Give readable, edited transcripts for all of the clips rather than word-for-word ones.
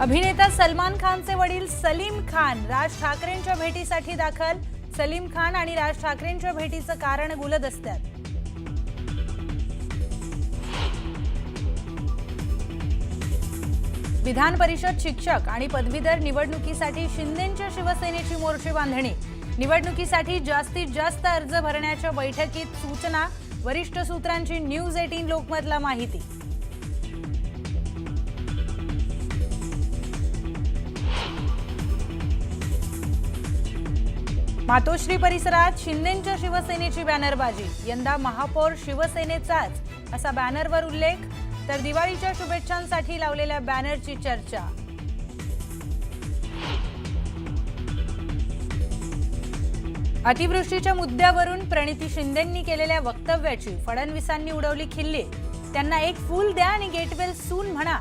अभिनेता सलमान खानचे वडील सलीम खान राज ठाकरेंच्या भेटीसाठी दाखल। सलीम खान आणि राज ठाकरेंच्या भेटीचं कारण गुलदस्त्यात। विधान परिषद शिक्षक आणि पदवीधर निवडणुकीसाठी शिंदेंच्या शिवसेनेची मोर्चे बांधणी। निवडणुकीसाठी जास्तीत जास्त अर्ज भरण्याच्या बैठकीत सूचना। वरिष्ठ सूत्रांची न्यूज 18 लोकमतला माहिती। मातोश्री परिसरात शिंदेंच्या शिवसेनेची बॅनरबाजी। यंदा महापौर शिवसेनेचाच असा बॅनरवर उल्लेख। तर दिवाळीच्या शुभेच्छांसाठी लावलेल्या बॅनरची चर्चा। अतिवृष्टीच्या मुद्द्यावरून प्रणिती शिंदेंनी केलेल्या वक्तव्याची फडणवीसांनी उडवली खिल्ली। त्यांना एक फूल द्या आणि गेट वेल सून म्हणा,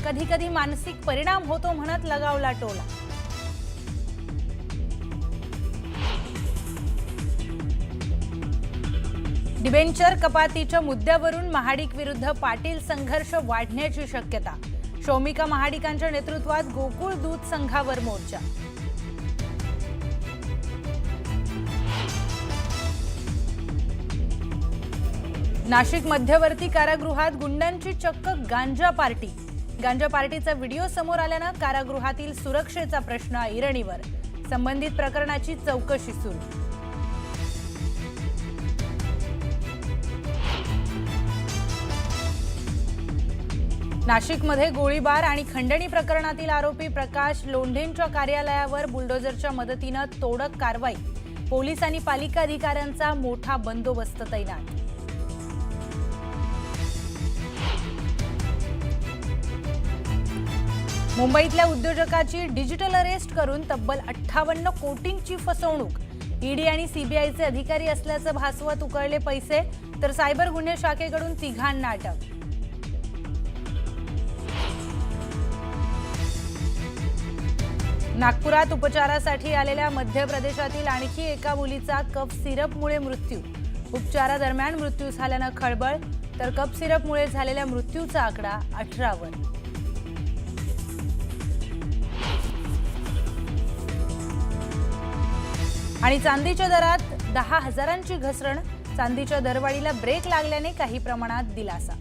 कधी कधी मानसिक परिणाम होतो म्हणत लगावला टोला। डिबेंचर कपातीच्या मुद्द्यावरून महाडिक विरुद्ध पाटील संघर्ष वाढण्याची शक्यता। शौमिका महाडिकांच्या नेतृत्वात गोकुळ दूध संघावर मोर्चा। नाशिक मध्यवर्ती कारागृहात गुंडांची चक्क गांजा पार्टी। गांजा पार्टीचा व्हिडिओ समोर आल्यानं कारागृहातील सुरक्षेचा प्रश्न ऐरणीवर। संबंधित प्रकरणाची चौकशी सुरू। नाशिकमध्ये गोळीबार आणि खंडणी प्रकरणातील आरोपी प्रकाश लोंढेंच्या कार्यालयावर बुलडोझरच्या मदतीने तोडक कारवाई। पोलीस आणि पालिका अधिकाऱ्यांचा मोठा बंदोबस्त तैनात। मुंबईतल्या उद्योजकाची डिजिटल अरेस्ट करून तब्बल 58 कोटींची फसवणूक। ईडी आणि सीबीआयचे अधिकारी असल्याचं भासवत उकळले पैसे, तर सायबर गुन्हे शाखेकडून तिघांना अटक। नागपुरात उपचारासाठी आलेल्या मध्य प्रदेशातील आणखी एका मुलीचा कफ सिरपमुळे मृत्यू। उपचारादरम्यान मृत्यू झाल्यानं खळबळ, तर कफ सिरपमुळे झालेल्या मृत्यूचा आकडा 18 वर। आणि चांदीच्या दरात 10,000ची घसरण। चांदीच्या दरवाढीला ब्रेक लागल्याने काही प्रमाणात दिलासा।